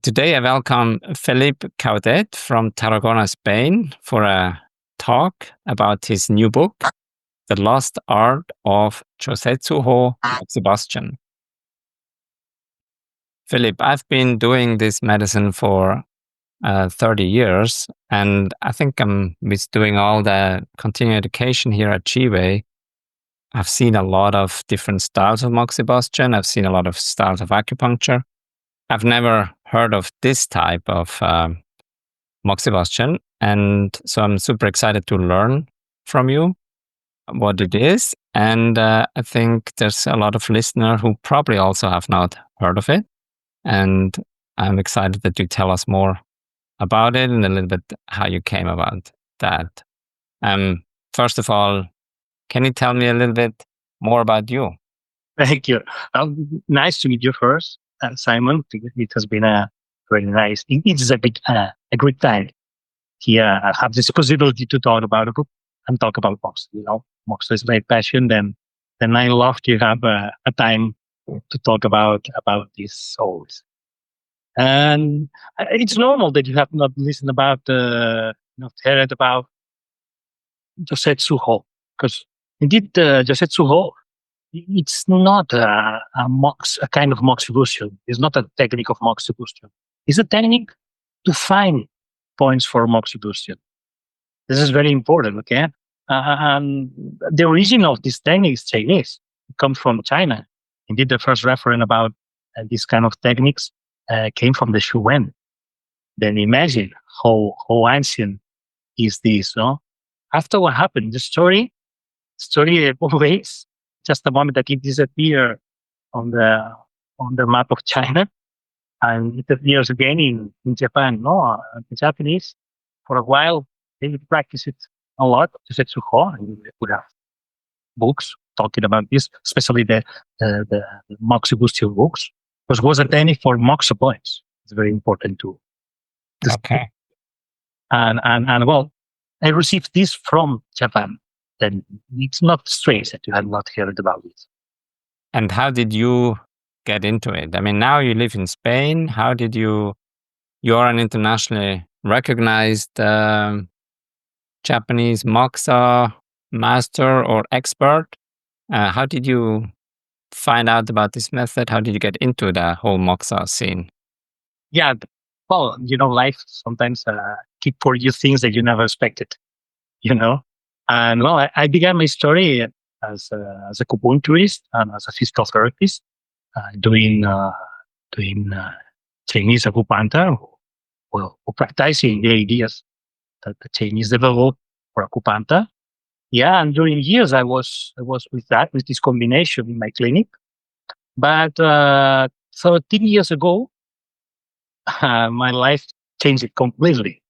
Today I welcome Felip Caudet from Tarragona, Spain, for a talk about his new book, The Lost Art of Jôsetsu-hô Moxibustion. Felip, I've been doing this medicine for 30 years, and I think with doing all the continuing education here at GWay, I've seen a lot of different styles of moxibustion. I've seen a lot of styles of acupuncture. I've never heard of this type of moxibustion, and so I'm super excited to learn from you what it is. And I think there's a lot of listeners who probably also have not heard of it, and I'm excited that you tell us more about it and a little bit how you came about that. First of all, can you tell me a little bit more about you? Thank you. Nice to meet you first, Simon. It has been a very nice. It is a great time here. I have this possibility to talk about a book and talk about moxa. Moxa is my passion. Then I love to have a time to talk about this always. And it's normal that you have not listened about, not heard about Jôsetsu-hô, because indeed Jôsetsu-hô, it's not a kind of moxibustion. It's not a technique of moxibustion. It's a technique to find points for moxibustion. This is very important, okay? And the origin of this technique is Chinese. It comes from China. Indeed, the first reference about this kind of techniques came from the Shu Wen. Then imagine how ancient is this, no? After what happened, the story always, just the moment that it disappeared on the map of China, and it appears again in Japan. No, the Japanese, for a while, they practice it a lot, Jôsetsu-hô, and they would have books talking about this, especially the moxibustion books, because it was a technique for moxa points. It's very important to Okay. and well, I received this from Japan. Then it's not strange that you have not heard about it. And how did you get into it? I mean, now you live in Spain. How did you are an internationally recognized Japanese moxa master or expert. How did you find out about this method? How did you get into the whole moxa scene? Yeah, well, life sometimes keep for you things that you never expected, And well, I began my story as a acupuncturist and as a physical therapist, doing Chinese acupuncture, who practicing the ideas that the Chinese developed for acupuncture. Yeah, and during years I was with this combination in my clinic. But 13 years ago, my life changed completely.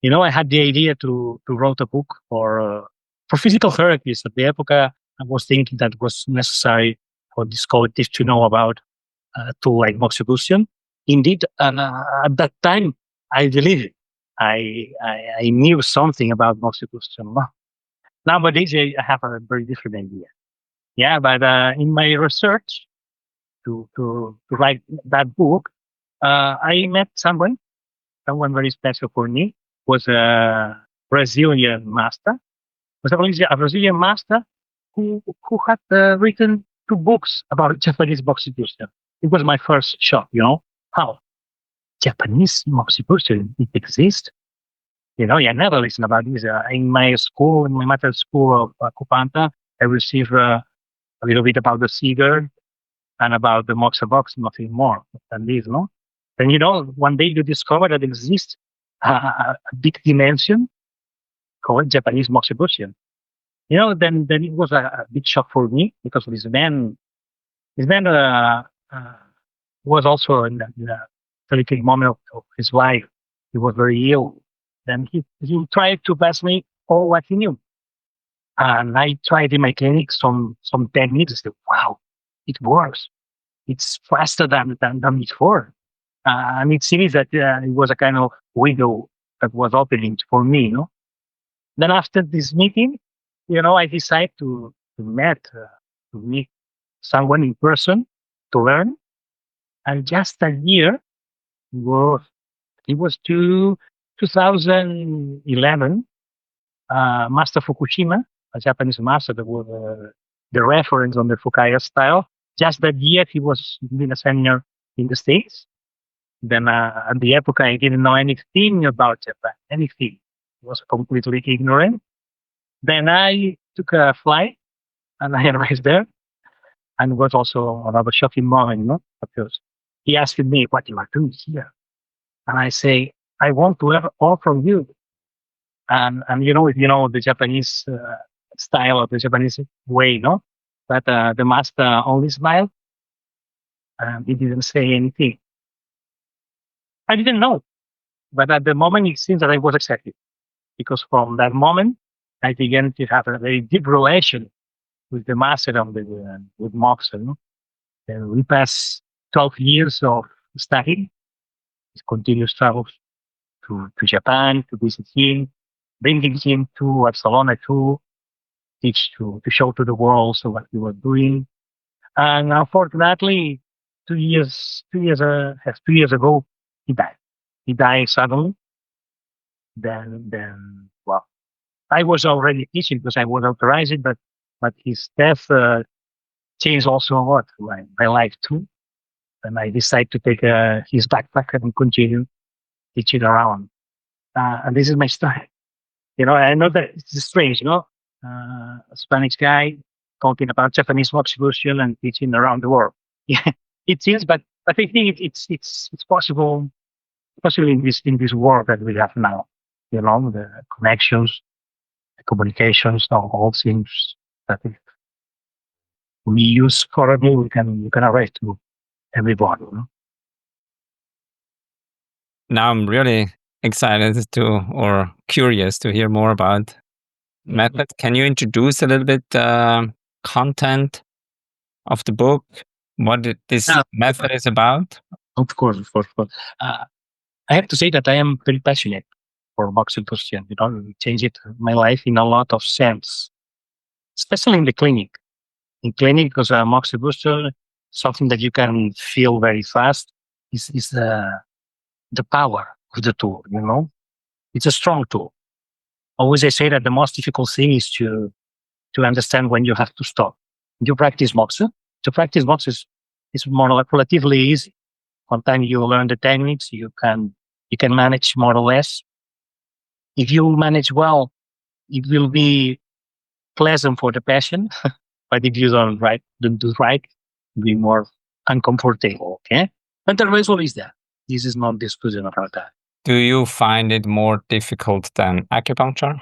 I had the idea to write a book for physical therapists. At the epoch, I was thinking that was necessary for this collective to know about tool like moxibustion. Indeed, at that time, I believed it. I knew something about moxibustion. Nowadays, I have a very different idea. Yeah, but in my research to write that book, I met someone very special for me. Was a Brazilian master. Was a Brazilian master who had written 2 books about Japanese moxibustion. It was my first shock. How Japanese moxibustion it exists. I never listened about this. In my school, in my master school of acupuncture, I received a little bit about the seizures and about the moxa box, nothing more than this. No, then one day you discover that exists a big dimension called Japanese moxibustion. Then it was a big shock for me because this man was also in a delicate moment of his life. He was very ill. Then he tried to pass me all what he knew. And I tried in my clinic some techniques. I said, wow, it works. It's faster than before. And it seems that it was a kind of window that was opening for me. Then after this meeting, I decided to meet someone in person to learn. And just a year It was 2011. Master Fukushima, a Japanese master that was the reference on the Fukaya style. Just that year, he was doing a seminar in the States. Then at the epoch, I didn't know anything about Japan, anything. I was completely ignorant. Then I took a flight and I arrived there. And it was also another shocking moment, because he asked me, what you are doing here? And I say, I want to learn all from you. And if you know the Japanese style or the Japanese way, no? But the master only smiled and he didn't say anything. I didn't know. But at the moment, it seems that I was accepted. Because from that moment, I began to have a very deep relation with the master and with moxa. And we passed 12 years of study, continuous travels to Japan, to visit him, bringing him to Barcelona to teach, to show to the world what we were doing. And unfortunately, 2 years ago, he died. He died suddenly. Then, well, I was already teaching because I was authorized, but his death changed also a lot my life too. And I decided to take his backpack and continue teaching around. And this is my story. I know that it's strange, a Spanish guy talking about Japanese Moxibustion and teaching around the world. Yeah, it is, but I think it's possible, especially in this world that we have now. The connections, the communications, all things that if we use correctly, we can arrive to everybody. Now I'm really excited or curious to hear more about method. Can you introduce a little bit content of the book? What this method is about? Of course. I have to say that I am very passionate for Moxibustion. It changed my life in a lot of sense, especially in the clinic. In clinic, because Moxibustion, something that you can feel very fast, is the power of the tool. It's a strong tool. Always I say that the most difficult thing is to understand when you have to stop. You practice moxa. To practice moxa is more relatively easy. Sometimes you learn the techniques, you can manage more or less. If you manage well, it will be pleasant for the patient. But if you don't do right, it'll be more uncomfortable. Okay, but the result is that this is not discussion about that. Do you find it more difficult than acupuncture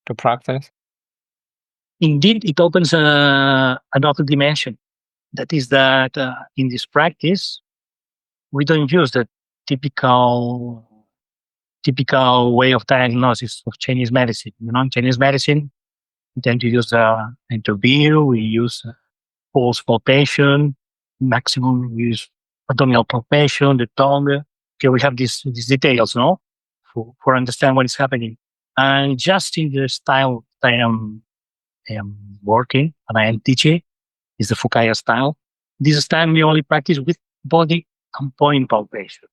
to practice? Indeed, it opens another dimension. That is that in this practice, we don't use the typical way of diagnosis of Chinese medicine. In Chinese medicine, we tend to use interview, we use pulse palpation, maximum we use abdominal palpation, the tongue. Okay, we have these details, for understand what is happening. And just in the style I am working and I am teaching is the Fukaya style. This style we only practice with body and point palpation.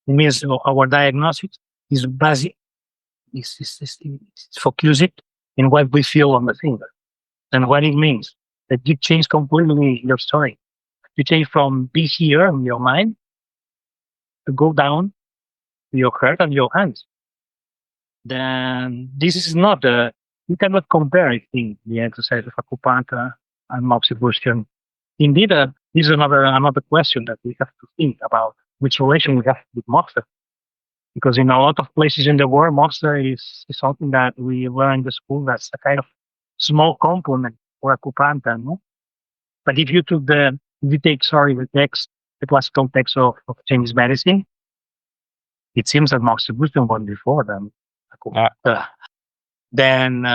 It means our diagnosis is basic, it's focused in what we feel on the finger. And what it means that you change completely your story. You change from be here in your mind to go down to your heart and your hands. Then this is not you cannot compare it in the exercise of acupuncture and Moxibustion. Indeed, this is another question that we have to think about, which relation we have with moxa. Because in a lot of places in the world, moxa is something that we learn in the school that's a kind of small component for acupuncture. No? But if you take the classical text of Chinese medicine, it seems that Moxibustion was before them. Then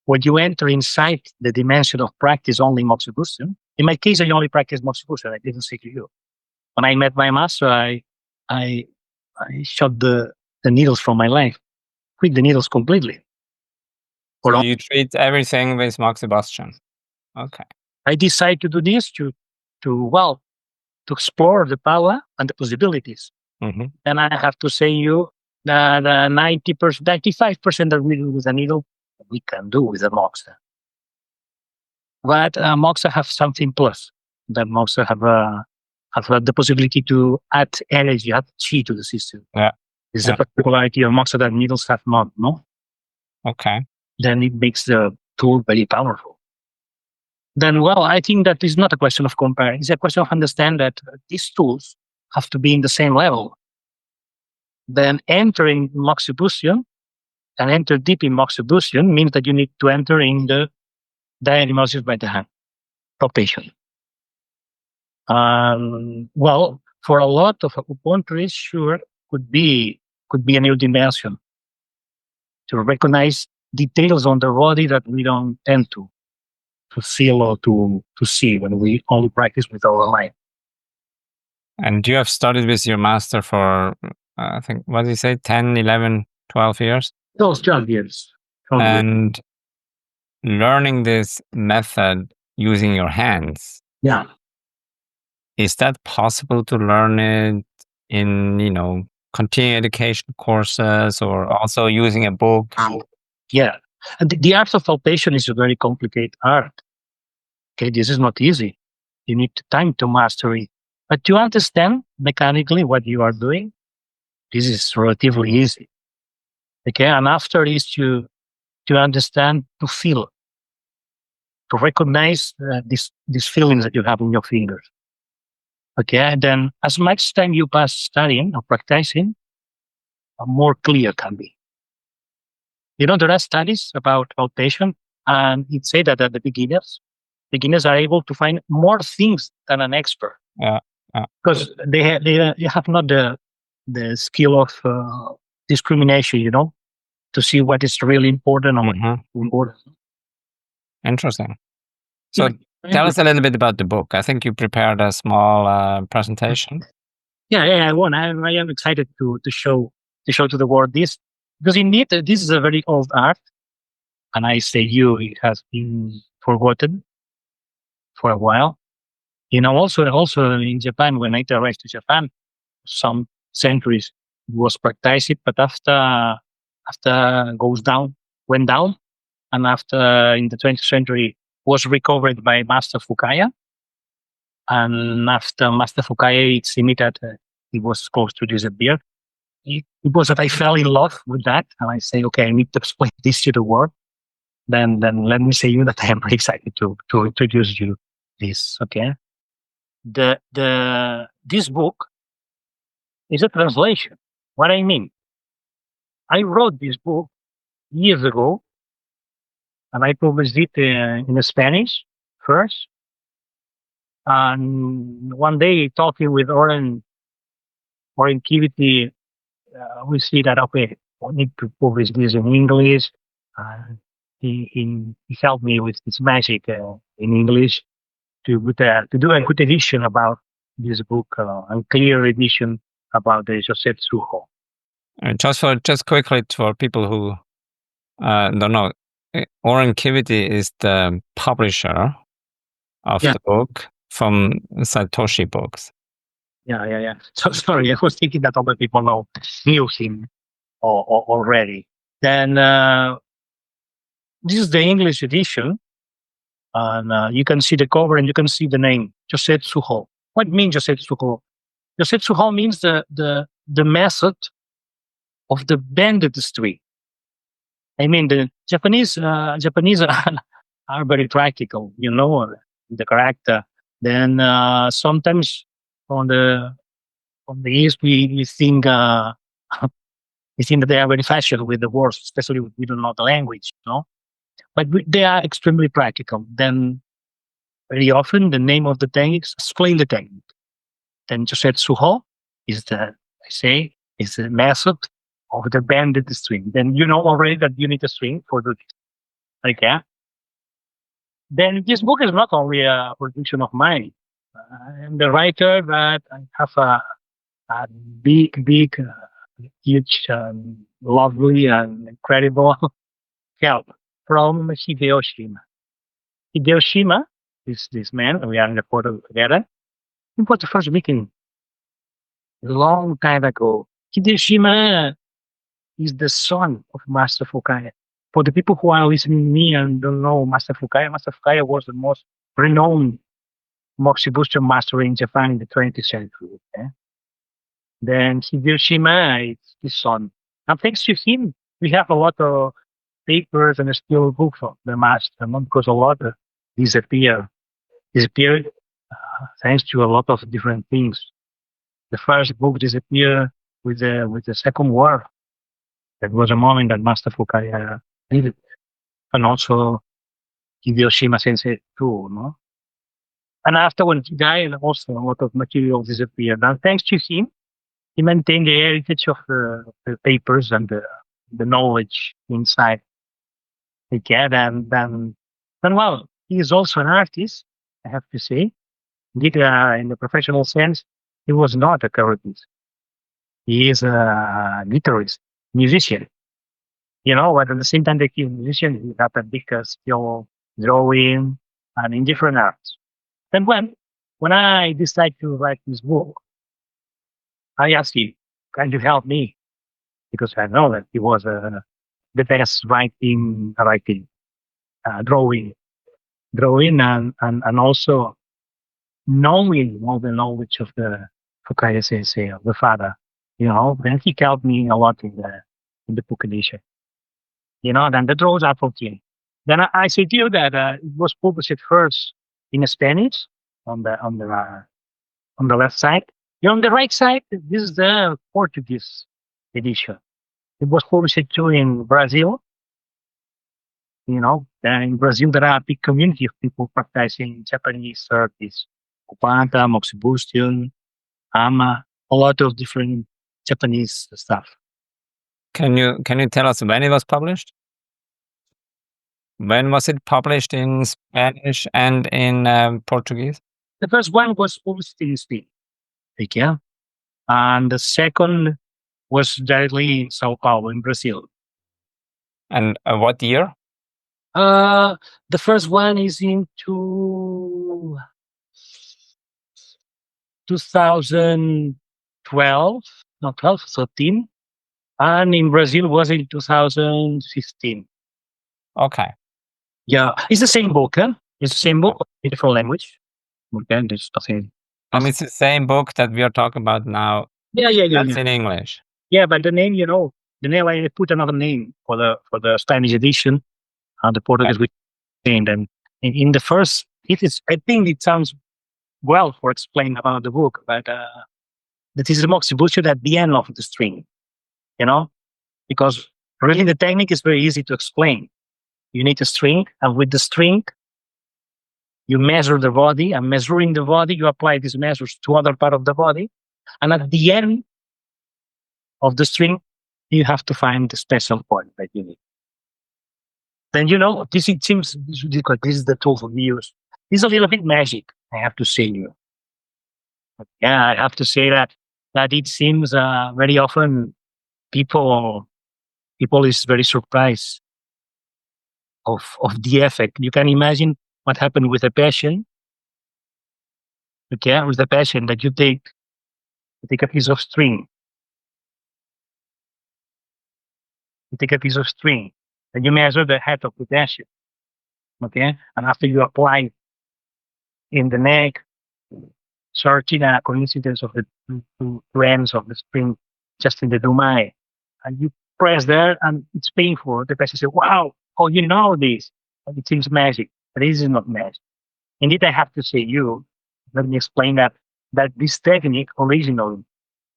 when you enter inside the dimension of practice only Moxibustion, in my case, I only practice Moxibustion. I didn't say to you. When I met my master, I shot the needles from my life, quit the needles completely. So you treat everything with Moxibustion. Okay. I decided to do this to explore the power and the possibilities. Mhm. then I have to say you that 90%, 95% that we do with a needle, we can do with a moxa. But moxa have something plus. That moxa have the possibility to add energy, add chi to the system. Yeah. It's Yeah. a particularity of moxa that needles have not, no? Okay. Then it makes the tool very powerful. Then, well, I think that is not a question of comparing. It's a question of understand that these tools have to be in the same level. Then entering Moxibustion and enter deep in Moxibustion means that you need to enter in the dianemosis by the hand, palpation. Well, for a lot of acupuncturists, sure, could be a new dimension to recognize details on the body that we don't tend to feel or to see when we only practice with our mind. And you have studied with your master for, I think, what did you say, 10, 11, 12 years? Those 12 years. 12 years. And learning this method using your hands, Yeah. is that possible to learn it in, continuing education courses or also using a book? Yeah. And the art of palpation is a very complicated art. Okay, this is not easy. You need time to master it. But to understand mechanically what you are doing, this is relatively easy. Okay, and after is to understand, to feel, to recognize these feelings that you have in your fingers. Okay, and then as much time you pass studying or practicing, more clear can be. There are studies about palpation, and it say that the beginners are able to find more things than an expert. Yeah. Because they have not the skill of discrimination, to see what is really important or what is important. Interesting. So Yeah. tell us a little bit about the book. I think you prepared a small presentation. Yeah, I want. I am excited to show to the world this, because indeed this is a very old art, and I say it has been forgotten for a while. Also in Japan, when I arrived to Japan, some centuries was practiced, but after went down, and after in the 20th century was recovered by Master Fukaya, and after Master Fukaya, it seemed that it was close to disappear. It was that I fell in love with that, and I say, okay, I need to explain this to the world. Then let me say you that I am very excited to introduce you this. Okay, this book is a translation. What I mean, I wrote this book years ago, and I published it in Spanish first. And one day, talking with Oren Kivity, we see that, okay, we need to publish this in English. He helped me with his magic in English to do a good edition about this book, and clear edition about the Jôsetsu-hô. Just quickly for people who don't know, Oren Kivity is the publisher of the book from Satoshi Books. Yeah. So sorry, I was thinking that other people knew him already. Then this is the English edition, and you can see the cover and you can see the name Jôsetsu-hô. What means Jôsetsu-hô? Jôsetsu-hô means the method of the bended string. I mean, the Japanese are very practical, the character. Then sometimes on the East we think we think that they are very fashion with the words, especially if we don't know the language, But they are extremely practical. Then very often the name of the technique explain the technique. Then Jôsetsu-hô is the method of the bended string. Then you know already that you need a string for the okay. Then this book is not only a production of mine. I'm the writer, but I have a big, huge, lovely, and incredible help from Hideo Shima. Hideo Shima is this man. We are in the photo together. He was the first Viking long time ago. Hideyoshima is the son of Master Fukaya. For the people who are listening to me and don't know Master Fukaya was the most renowned Moxibustion master in Japan in the 20th century. Okay? Then Hideyoshima is his son. And thanks to him, we have a lot of papers and still books of the master, not because a lot disappeared thanks to a lot of different things. The first book disappeared with the second war. That was a moment that Master Fukaya needed, and also Hideyoshima Sensei too, no? And after when he died, also a lot of material disappeared. And thanks to him, he maintained the heritage of the papers and the knowledge inside. Okay, then well, he is also an artist, I have to say. Indeed, in the professional sense, he was not a karate. He is a guitarist, musician. You know, but at the same time that he's a musician, he had a big skill drawing and in different arts. Then when I decided to write this book, I asked him, "Can you help me?" Because I know that he was the best drawing, and also knowing all the knowledge of the Fukaya Sensei, of the father. You know, then he helped me a lot in the book edition. You know, then the draws are from him. Then I said to you that it was published first in Spanish on the left side. You know, on the right side, this is the Portuguese edition. It was published too in Brazil. You know, in Brazil there are a big community of people practicing Japanese therapies, Kupanta, Moxibustion, Ama, a lot of different Japanese stuff. Can you tell us when it was published? When was it published in Spanish and in Portuguese? The first one was published in Spain, okay? And the second was directly in Sao Paulo, in Brazil. And what year? The first one is into 2012, not 12, 13. And in Brazil was in 2015. Okay. Yeah, it's the same book, huh? It's the same book in different language. Okay, there's nothing. And it's the same book that we are talking about now. Yeah. That's in English. Yeah, but the name, I put another name for the Spanish edition, and the Portuguese we named. And in the first, I think it sounds well for explaining about the book, but that is the Moxibustion at the end of the string, you know, because really the technique is very easy to explain. You need a string, and with the string, you measure the body, and measuring the body, you apply these measures to other part of the body, and at the end of the string, you have to find the special point that you need. Then it seems this is the tool we use. It's a little bit magic, I have to say you. Yeah, I have to say that it seems very often people is very surprised of the effect. You can imagine what happened with a passion. Okay, with the passion that you take a piece of string. You take a piece of string and you measure the height of the passion. Okay, and after you apply in the neck, searching a coincidence of the two ends of the string just in the domain, and you press there and it's painful. The patient says, "Wow, oh, you know this." And it seems magic, but this is not magic. Indeed, I have to say let me explain that this technique originally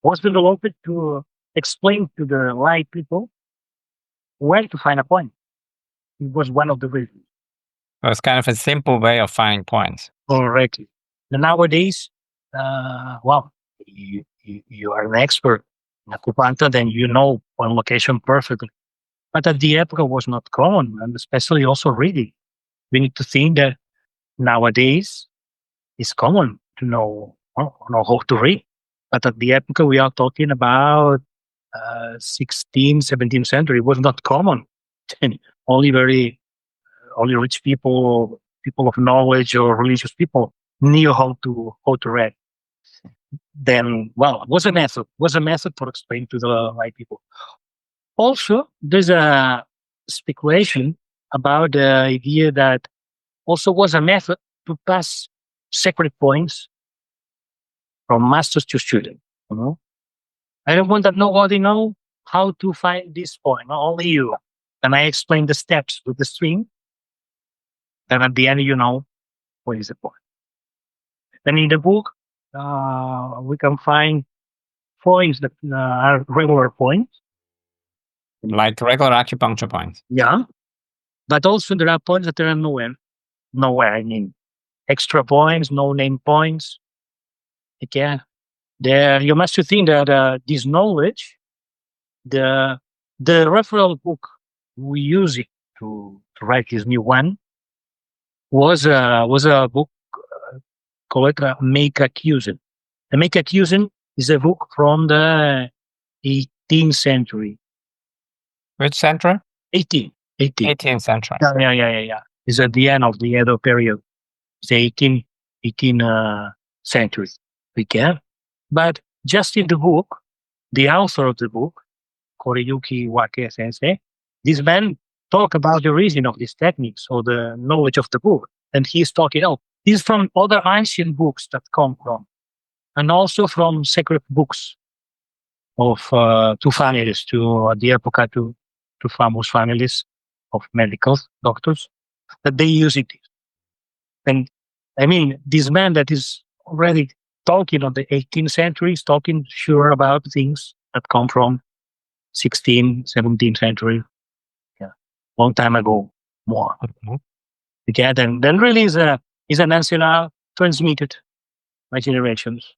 was developed to explain to the lay people where to find a point. It was one of the reasons. It was kind of a simple way of finding points. Correctly. And nowadays, you are an expert in Acupuncture, then you know one location perfectly. But at the epoch, it was not common, and especially also reading. We need to think that nowadays it's common to know how to read. But at the epoch, we are talking about 16th, 17th century. It was not common. Only rich people of knowledge or religious people knew how to read. then, well, was a method for explaining to the right people. Also, there's a speculation about the idea that also was a method to pass secret points from masters to student. You know? I don't want that nobody know how to find this point, not only you. And I explain the steps with the string. Then at the end, you know what is the point. Then in the book, we can find points that are regular points. Like regular acupuncture points. Yeah. But also there are points that are nowhere. I mean, extra points, no name points. Okay. There, you must think that this knowledge, the referral book we use it to write this new one was a book called Make Accusing. The Make Accusing is a book from the 18th century. Which century? 18th 18th century. Yeah. It's at the end of the Edo period. It's the 18th century. Okay. But just in the book, the author of the book, Koreyuki Wake Sensei, this man talk about the origin of these techniques or the knowledge of the book. And he's talking, this is from other ancient books that come from, and also from sacred books of two families, at the epoca, two famous families of medical doctors, that they use it. And I mean, this man that is already talking on the 18th century is talking sure about things that come from 16th, 17th century. Yeah. Long time ago, more. Mhm. Okay, then really is an ancestral transmitted by generations.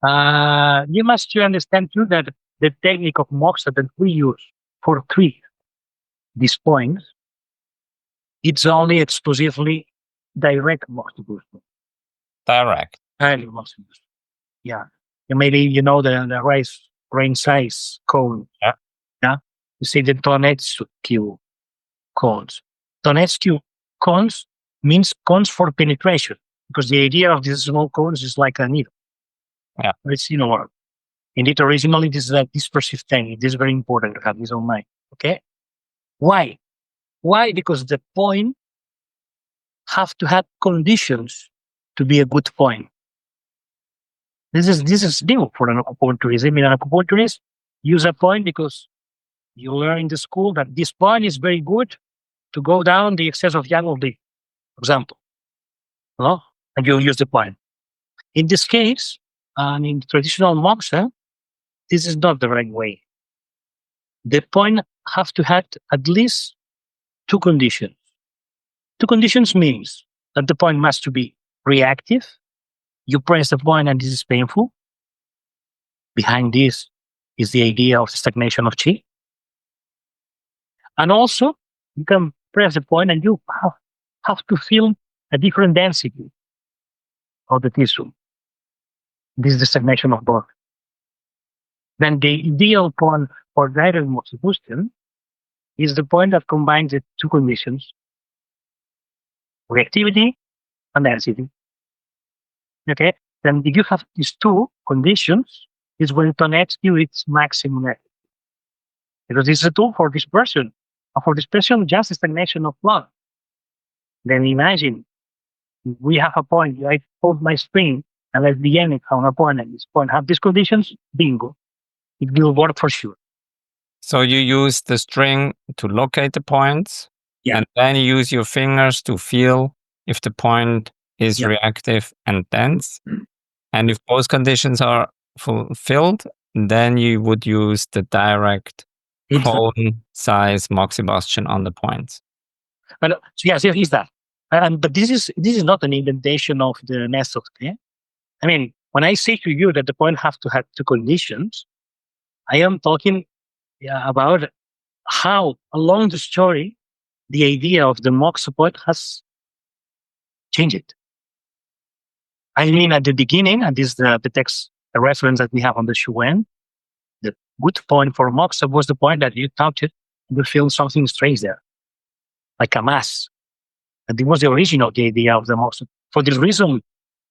You must understand too that the technique of moxa that we use for treat these points, it's only exclusively direct moxibustion. Direct. Highly moxibustion. Yeah. And maybe you know the rice grain size cone. Yeah. Yeah. You see the Jôsetsu-hô cones. Jôsetsu cones means cones for penetration, because the idea of these small cones is like a needle. Yeah. It's word. Indeed, originally this is a dispersive technique. This is very important to have this on mind. Okay. Why? Because the point have to have conditions to be a good point. This is new for an acupuncturist. I mean, an acupuncturist use a point because you learn in the school that this point is very good to go down the excess of yang of the, for example. No? And you use the point. In this case, in traditional moxa, this is not the right way. The point have to have at least two conditions. Two conditions means that the point must to be reactive. You press the point and this is painful. Behind this is the idea of stagnation of qi. And also, you can press the point and you have to feel a different density of the tissue. This is the stagnation of blood. Then the ideal point for direct moxibustion is the point that combines the two conditions, reactivity and density. Okay, then if you have these two conditions, is when Tonetsky its maximum efficacy. Because this is a tool for this person. And for this person, just stagnation of blood. Then imagine, we have a point, I hold my spring and let the end on a point, and this point have these conditions, bingo. It will work for sure. So you use the string to locate the points, Yeah. and then you use your fingers to feel if the point is reactive and dense. And if both conditions are fulfilled, then you would use the direct cone size moxibustion on the points. But so yes, is that. But this is not an indentation of the method. Okay? I mean, when I say to you that the point have to have two conditions, I am talking about how along the story the idea of the moxa point has changed. I mean, at the beginning, and this is the text, the reference that we have on the Shuwen, the good point for moxa was the point that you touch it and you feel something strange there, like a mass. And it was the origin of the idea of the moxa. For this reason,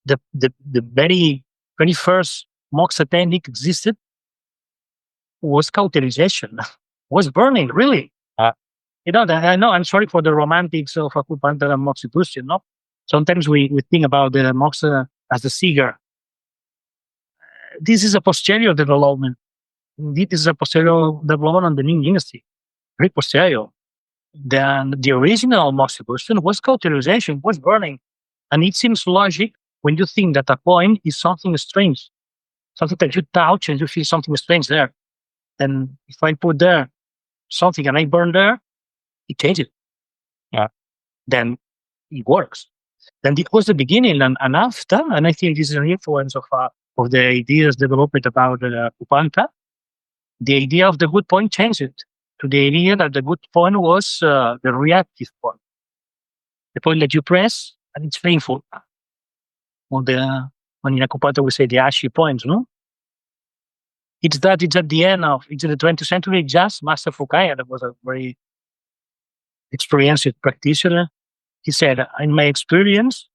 the very very first moxa technique existed was cauterization, was burning, really. I know, I'm sorry for the romantics of acupuncture and moxibustion, no? Sometimes we think about the moxa as a cigar. This is a posterior development. Indeed, this is a posterior development on the Ming Dynasty, very posterior. Then the original moxibustion was cauterization, was burning. And it seems logic when you think that a point is something strange, something that you touch and you feel something strange there. Then if I put there something and I burn there, it changes. Yeah. Then it works. Then it was the beginning, and after, and I think this is an influence of the ideas developed about Upanta. The idea of the good point changed to the idea that the good point was the reactive point, the point that you press and it's painful. When in acupuncture we say the ashy point, no? It's at the end of the 20th century. Just Master Fukaya, that was a very experienced practitioner. He said, in my experience,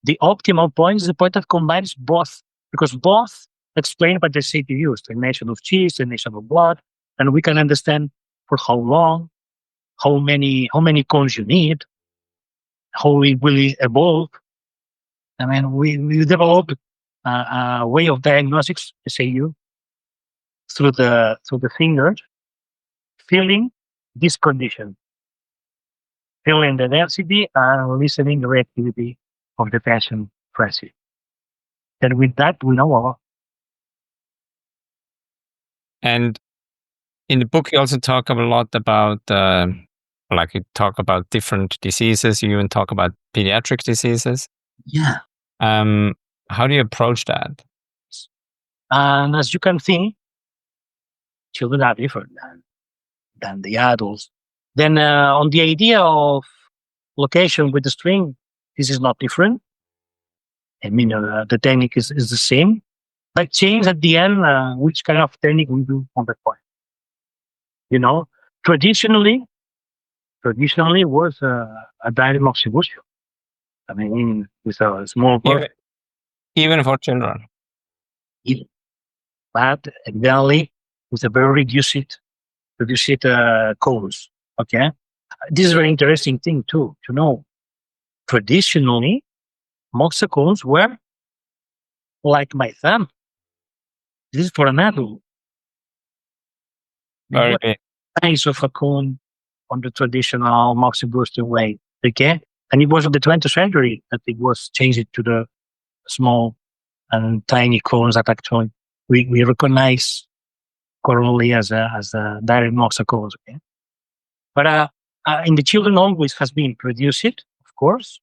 the optimal point is the point that combines both, because both explain what they say to you, stagnation of chi, stagnation of blood, and we can understand for how long, how many cones you need, how it will evolve. I mean, we develop a way of diagnostics, SAU, through the finger, feeling this condition, feeling the density and listening the reactivity of the passion pressing. And with that, we know a lot. And in the book, you also talk a lot about, like you talk about different diseases. You even talk about pediatric diseases. Yeah. How do you approach that? And as you can see, children are different than the adults. Then on the idea of location with the string, this is not different. I mean, the technique is the same. But change at the end which kind of technique we do on that point. You know, traditionally was a direct moxibustion. I mean, with a small bird. Even for children. But evidently with a very reduced cones. Okay, this is a very interesting thing too to know. Traditionally, moxa cones were like my thumb. This is for an adult. Very big. Size of a cone on the traditional moxibustion way. Okay, and it was in the 20th century that it was changed to the small and tiny cones that actually we recognize currently as a direct moxa cones. Okay, but in the children always has been produced, of course.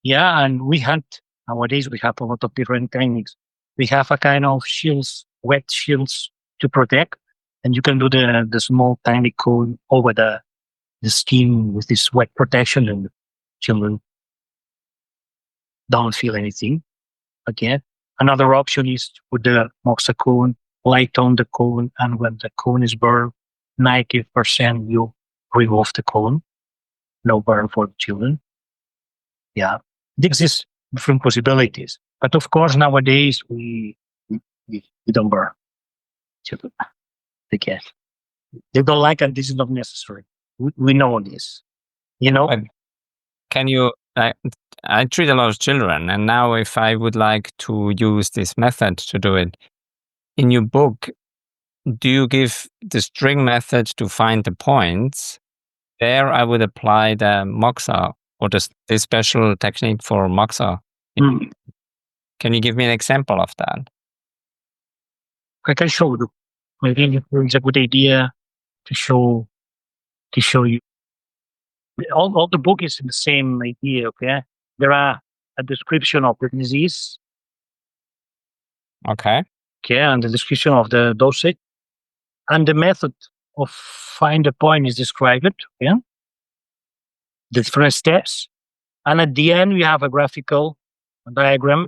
Yeah, and nowadays we have a lot of different techniques. We have a kind of shields, wet shields to protect, and you can do the small tiny cone over the skin with this wet protection, and children don't feel anything. Again, another option is to put the moxa cone, light on the cone, and when the cone is burned, 90% you remove the cone. No burn for the children. Yeah, there exist different possibilities, but of course nowadays we don't burn children. They can't. They don't like it. This is not necessary. We know this. You know. But can you? I treat a lot of children, and now if I would like to use this method to do it, in your book, do you give the string method to find the points? There, I would apply the moxa or this special technique for moxa. Can you give me an example of that? I can show you. Maybe it's a good idea to show you. All the book is the same idea. Okay, there are a description of the disease. Okay. Okay, and the description of the dosage, and the method of find the point is described. Okay, the different steps, and at the end we have a graphical diagram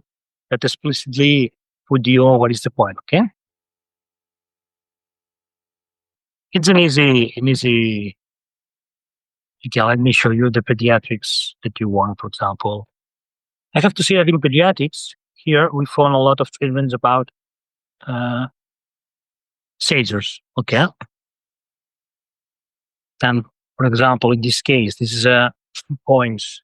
that explicitly put you on what is the point. Okay, it's an easy. Okay, let me show you the pediatrics that you want. For example, I have to say that in pediatrics, here we found a lot of treatments about seizures. Okay. And for example, in this case, this is 2 points.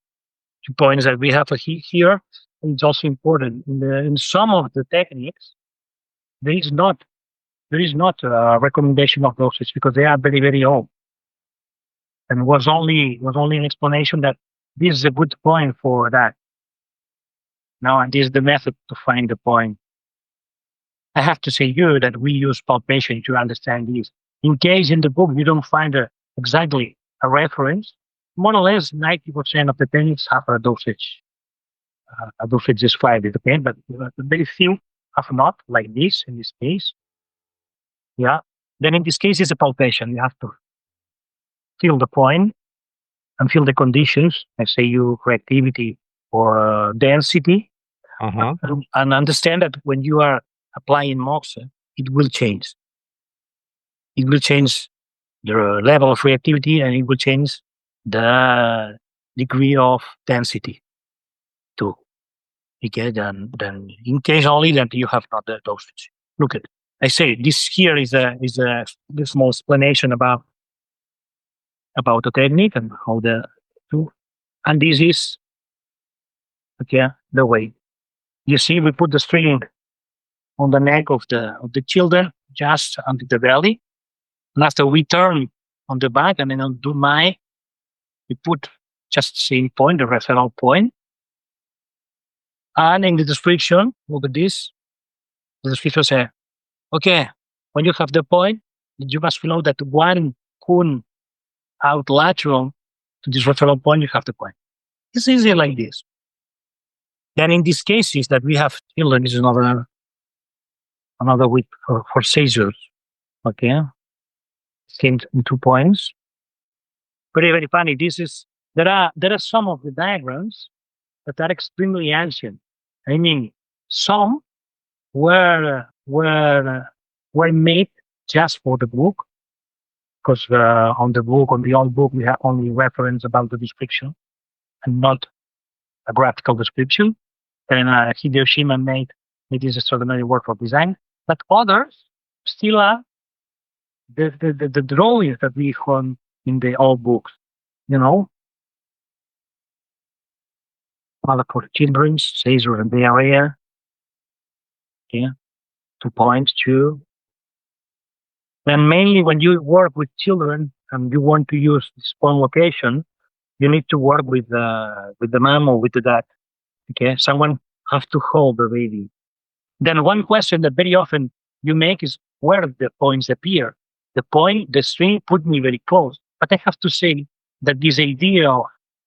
2 points that we have here. And it's also important in some of the techniques. There is not a recommendation of dosage because they are very, very old. And was only an explanation that this is a good point for that. Now, and this is the method to find the point. I have to say here that we use palpation to understand this. In case in the book you don't find exactly a reference, more or less 90% of the techniques have a dosage. A dosage described, okay? But very few have not, like this in this case. Yeah. Then in this case, it's a palpation. You have to feel the point and feel the conditions. I say you reactivity or density, and understand that when you are applying moxa, it will change. It will change the level of reactivity and it will change the degree of density too. Okay, then in case only that you have not the dosage. Look at, I say this here is a small explanation about the technique and how and this is okay the way. You see, we put the string on the neck of the children just under the belly, and after we turn on the back and then on do my, we put just the same point, the referral point. And in the description, look at this. The description says, okay, when you have the point, you must know that one cone out lateral to this referral point, you have the point. It's easy like this. Then in these cases that we have children, this is another week for seizures. Okay. Came in 2 points. Very, very funny. There are some of the diagrams that are extremely ancient. I mean, some were made just for the book, because on the old book, we have only reference about the description and not a graphical description. And Hideyoshima made this extraordinary work of design. But others still are the drawings that we found in the old books, Other for children, seizures and diarrhea. Yeah, 2 points too. And mainly when you work with children and you want to use this point location, you need to work with the mom or with the dad. Okay, someone has to hold the baby. Then one question that very often you make is where the points appear. The string put me very close, but I have to say that this idea of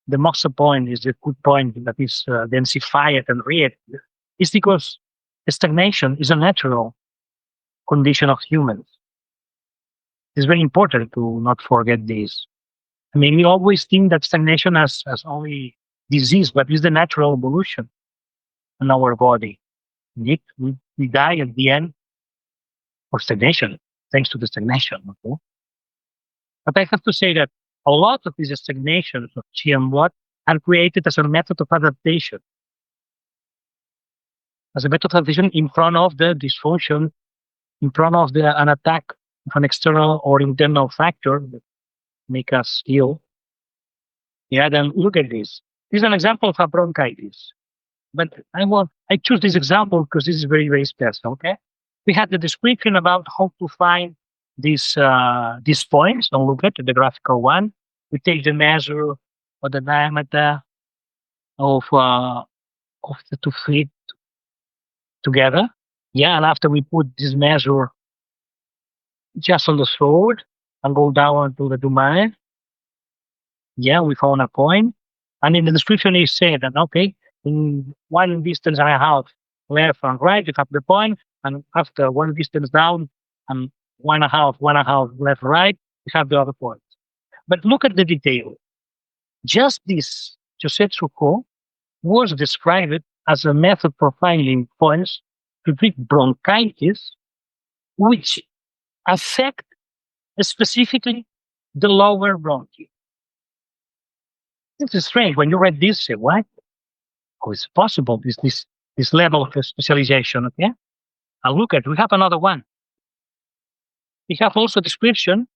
the moxa point is a good point that is densified and reactive. It's because stagnation is a natural condition of humans. It's very important to not forget this. I mean, we always think that stagnation has only disease, but it's the natural evolution in our body. We die at the end of stagnation, thanks to the stagnation. Okay? But I have to say that a lot of these stagnations of chi and blood are created as a method of adaptation. As a method of adaptation in front of the dysfunction, in front of an attack of an external or internal factor that make us ill. Yeah, then look at this. This is an example of a bronchitis. But I choose this example because this is very, very special. Okay, we had the description about how to find these points. Don't look at the graphical one. We take the measure of the diameter of the 2 feet together. Yeah, and after we put this measure just on the sword and go down to the domain. Yeah, we found a point. And in the description, it said that, okay, in 1 distance and a half left and right, you have the point. And after 1 distance down and 1.5 left, right, you have the other point. But look at the detail. Just this Jôsetsu-hô was described as a method for finding points to treat bronchitis, which affect specifically the lower bronchi. This is strange. When you read this, you say, what? How is it possible? Is this level of specialization. Okay, and look at, we have another one. We have also description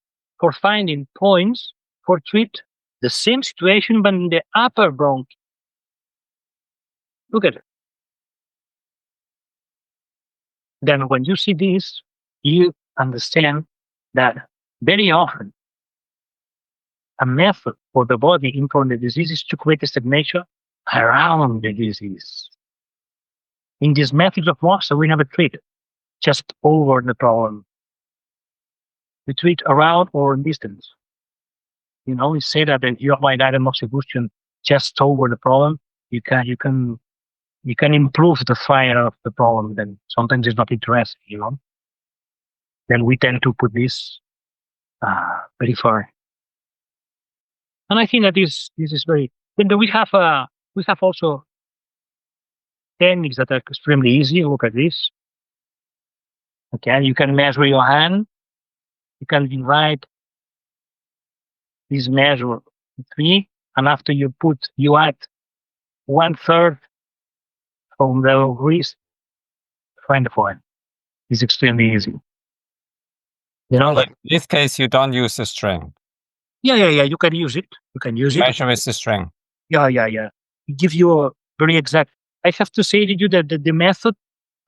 for finding points for treat the same situation but in the upper bronchi. Look at it. Then when you see this, you understand that very often a method for the body inform the disease is to create a stagnation around the disease. In these methods of moxa, we never treat just over the problem. We treat around or distance. You know, we say that if you apply guided Moxibustion just over the problem, you can improve the fire of the problem. Then sometimes it's not interesting, you know. Then we tend to put this very far. And I think that this is very. Then we have also techniques that are extremely easy. Look at this. Okay, you can measure your hand. You can divide this measure in 3, and after you add 1/3 from the wrist, find the point. It's extremely easy. You know, in this case, you don't use the string. Yeah. You can use it. Measure with the string. Yeah. It gives you a very exact. I have to say to you that the method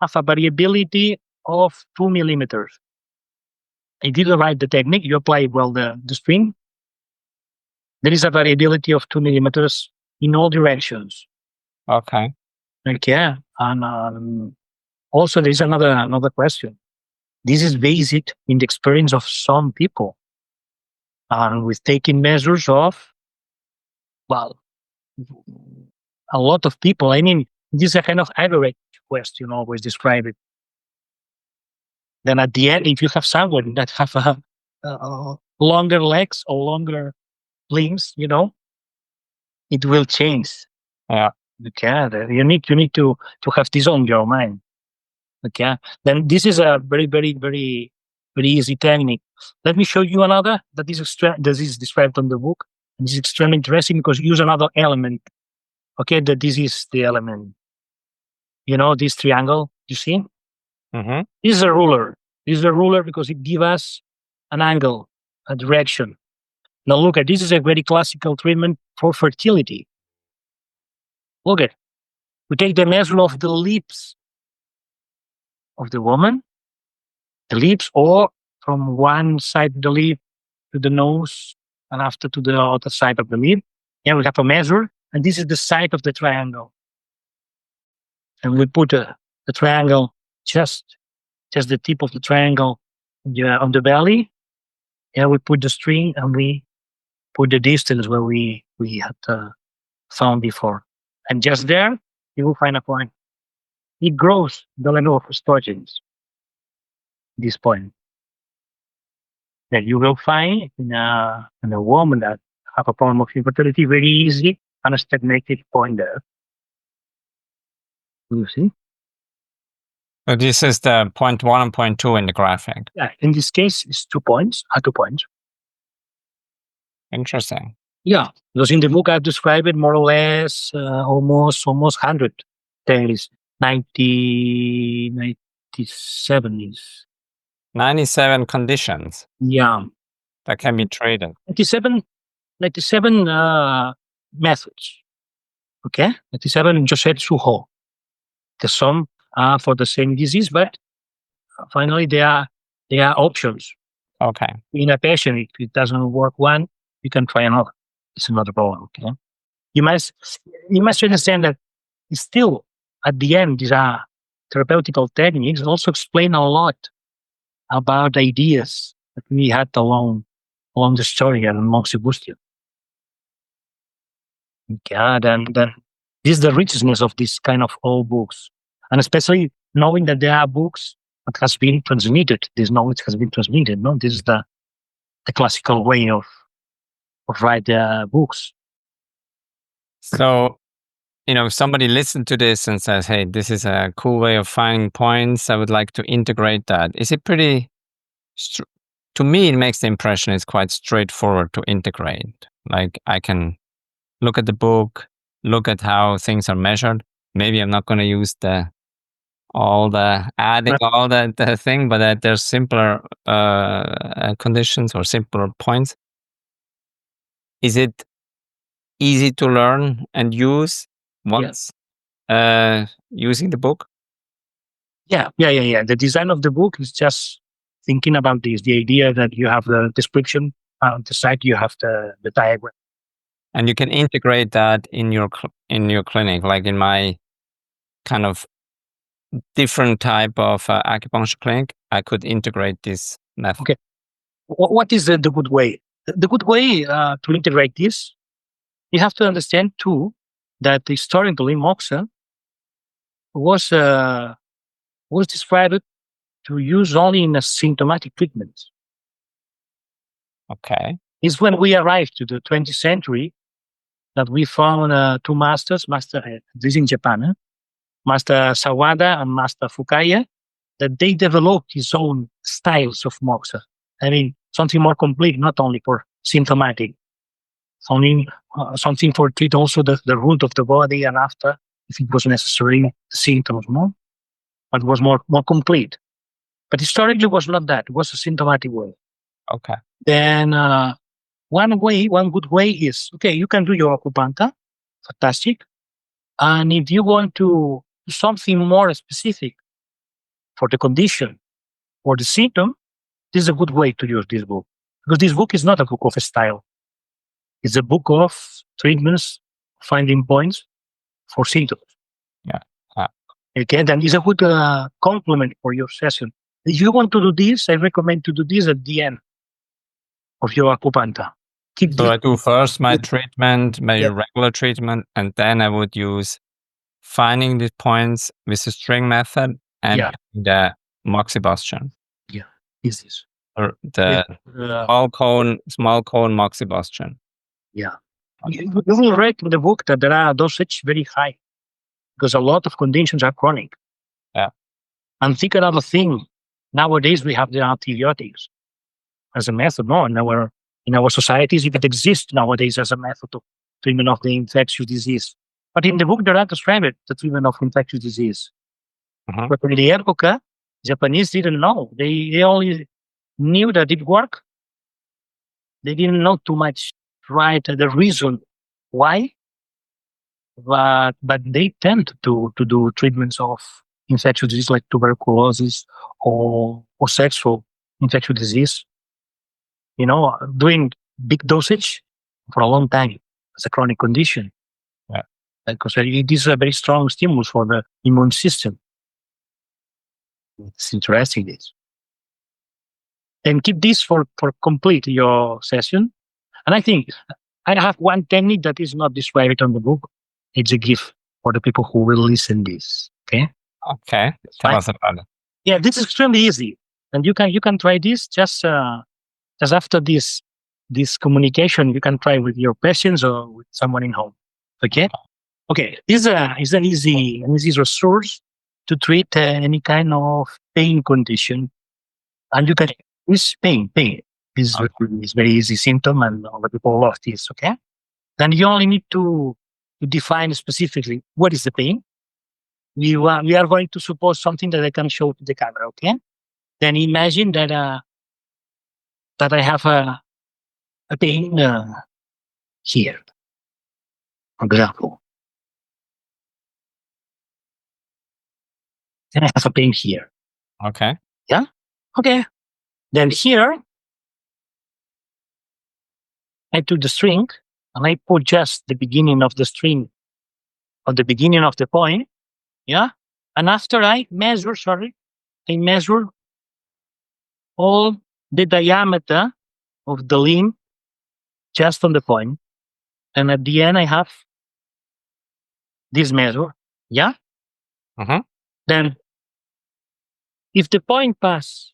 has a variability of 2 millimeters. I didn't write the technique. You apply the string. There is a variability of 2 millimeters in all directions. Okay. Okay, and also there is another question. This is based in the experience of some people, and with taking measures of a lot of people. I mean, this is a kind of average question, always describe it. Then at the end, if you have someone that have longer legs or longer limbs, you know, it will change. Yeah. Okay, you need to have this on your mind. Okay, then this is a very, very, very, very easy technique. Let me show you another that is described on the book. And this is extremely interesting because you use another element. Okay, that this is the element. You know, this triangle, you see? Mm-hmm. This is a ruler. This is a ruler because it gives us an angle, a direction. Now look at, this is a very classical treatment for fertility. Look at, we take the measure of the lips of the woman, the lips, or from one side of the lip to the nose, and after to the other side of the lip. And we have a measure, and this is the side of the triangle. And we put the triangle, just the tip of the triangle on the belly. And we put the string, and we put the distance where we had found before. And just there, you will find a point. It grows the level of estrogens. This point that you will find in a woman that have a problem of infertility, very easy and a stagnated point there. You see? So this is the 0.1 and 0.2 in the graphic. Yeah, in this case, it's 2 points, 2 points. Interesting. Yeah, because in the book I've described it more or less almost 100 techniques. 97 is 97 conditions. Yeah, that can be treated. 97 methods. Okay, 97 Jôsetsu-hô. The sum for the same disease, but finally there are options. Okay. In a patient, if it doesn't work one, you can try another. It's another problem. Okay, you must understand that still at the end these are therapeutical techniques. Also explain a lot about ideas that we had along the story and Moxibustion. Okay, then this is the richness of this kind of old books, and especially knowing that there are books that has been transmitted. This knowledge has been transmitted. No, this is the classical way of write books. So, if somebody listened to this and says, "Hey, this is a cool way of finding points. I would like to integrate that." Is it pretty? To me, it makes the impression it's quite straightforward to integrate. Like I can look at the book, look at how things are measured, maybe I'm not going to use all the thing, but that there's simpler conditions or simpler points. Is it easy to learn and use once using the book? Yeah. The design of the book is just thinking about this, the idea that you have the description, on the side you have the diagram. And you can integrate that in your clinic, like in my kind of different type of acupuncture clinic. I could integrate this method. Okay. What is the good way? The good way to integrate this, you have to understand too that historically moxa was described to use only in a symptomatic treatment. Okay. It's when we arrived to the 20th century that we found two masters, this in Japan, Master Sawada and Master Fukaya, that they developed his own styles of moxa. I mean, something more complete, not only for symptomatic, something for treat also the root of the body and after, if it was necessary, the symptoms more, but was more complete. But historically, it was not that. It was a symptomatic way. Okay. Then one good way is, okay, you can do your acupuncture, fantastic. And if you want to do something more specific for the condition or the symptom, this is a good way to use this book. Because this book is not a book of style. It's a book of treatments, finding points for symptoms. Yeah. Okay, then it's a good complement for your session. If you want to do this, I recommend to do this at the end of your acupuncture. So I do first my treatment, my regular treatment, and then I would use finding the points with the string method and the Moxibustion. Yeah, is this. Or the small cone Moxibustion. Yeah. You will read in the book that there are dosage very high because a lot of conditions are chronic. Yeah. And think another thing. Nowadays we have the antibiotics as a method. No, in our societies, if it exists nowadays as a method of treatment of the infectious disease. But in the book, there are described the treatment of infectious disease. But in the epoch, Japanese didn't know. They only knew that it worked. They didn't know too much, right? The reason why. But they tend to do treatments of infectious disease like tuberculosis or sexual infectious disease. You know, doing big dosage for a long time as a chronic condition. Yeah. Because it is a very strong stimulus for the immune system. It's interesting, this. And keep this for complete your session. And I think I have one technique that is not described on the book. It's a gift for the people who will listen this. Okay. Okay. Tell us about it. Yeah, this is extremely easy, and you can try this just after this communication. You can try with your patients or with someone in home. Okay. Okay. This is an easy resource to treat any kind of pain condition, and you can use pain. Pain is very easy symptom, and all the people love this. Okay. Then you only need to define specifically what is the pain. We are going to suppose something that I can show to the camera. Okay. Then imagine that I have a pain here, for example. Then I have a pain here. Okay. Yeah. Okay. Then here, I took the string and I put just the beginning of the string or the beginning of the point. Yeah. And after I measure all the diameter of the limb just on the point. And at the end, I have this measure. Yeah. Then if the point pass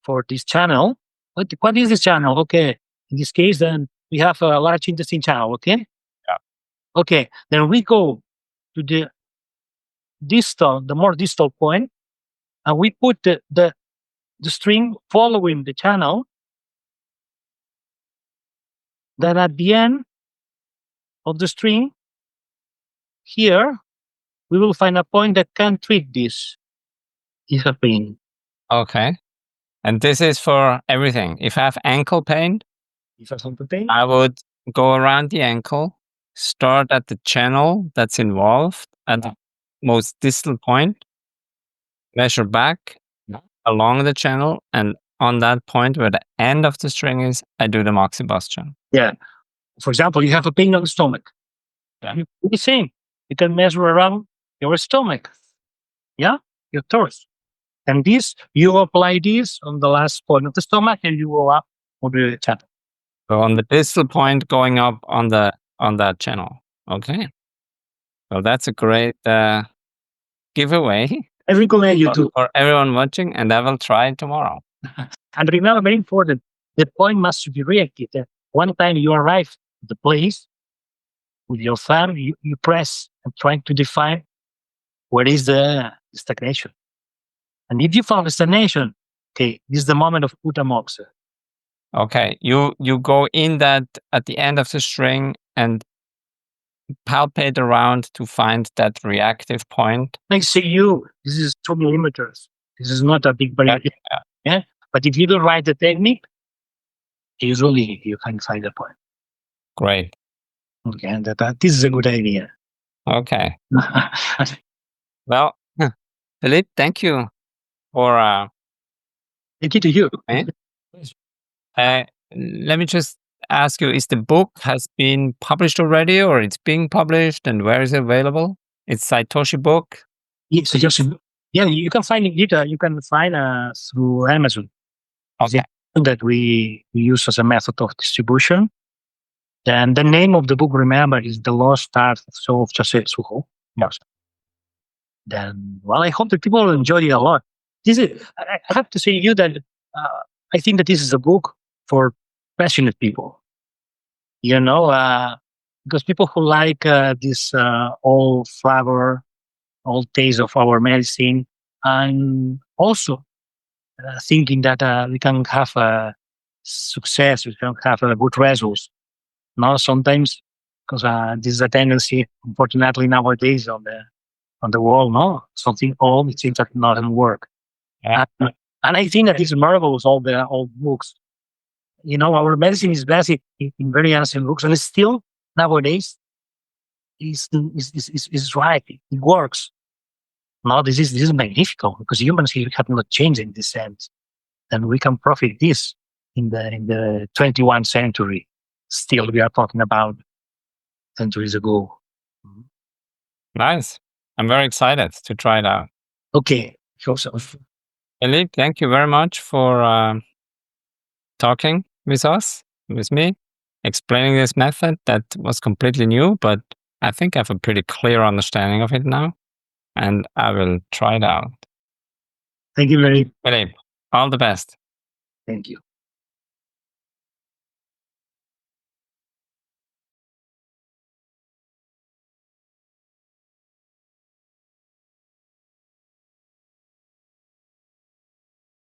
for this channel, what is this channel? Okay. In this case, then we have a large intestine channel. Okay. Yeah. Okay. Then we go to the more distal point, and we put the string following the channel. Then at the end of the string, here we will find a point that can treat this pain. Okay. And this is for everything. If I have ankle pain, If I have the pain, I would go around the ankle, start at the channel that's involved at the most distal point, measure back along the channel, and on that point where the end of the string is, I do the moxibustion. yeah. For example, you have a pain on the stomach. Yeah. You do the same. You can measure around your stomach. Yeah, your torus. And this, you apply this on the last point of the stomach, and you go up on the channel. So on the distal point, going up on that channel. Okay. Well, that's a great giveaway I recommend you to. for everyone watching, and I will try it tomorrow. And remember, very important, the point must be reactive. One time you arrive at the place with your thumb, you press and trying to define where is the stagnation. And if you found the stagnation, okay, this is the moment of put a moxa. Okay, you go in that at the end of the string and palpate around to find that reactive point. Like say this is 2 millimeters. This is not a big barrier. Yeah. But if you don't write the technique, usually you can find the point. Great. Okay, and this is a good idea. Okay. Well, Felip, thank you for Thank you to you. let me just ask you, is the book has been published already or it's being published, and where is it available? It's Saitoshi book? Yes, yeah, you can find it. You can find through Amazon. Okay. That we use as a method of distribution. And the name of the book, remember, is The Lost Art of Jôsetsu-hô Moxibustion. Then, well, I hope that people will enjoy it a lot. I have to say to you that I think that this is a book for passionate people. You know, because people who like this old flavor, old taste of our medicine, and also thinking that we can have success, we can have good results. Now, sometimes, because this is a tendency, unfortunately, nowadays on the world, no, something old, it seems that it doesn't work. Yeah. And I think that it's marvelous, all the old books. You know, our medicine is basic in very ancient books, and still nowadays is right. It works. No, this is magnificent because humans have not changed in this sense, and we can profit this in the 21st century. Still, we are talking about centuries ago. Nice. I'm very excited to try it out. Okay, Joseph. Felip, thank you very much for talking with me, explaining this method that was completely new, but I think I have a pretty clear understanding of it now, and I will try it out. Thank you very much. Felip, all the best. Thank you.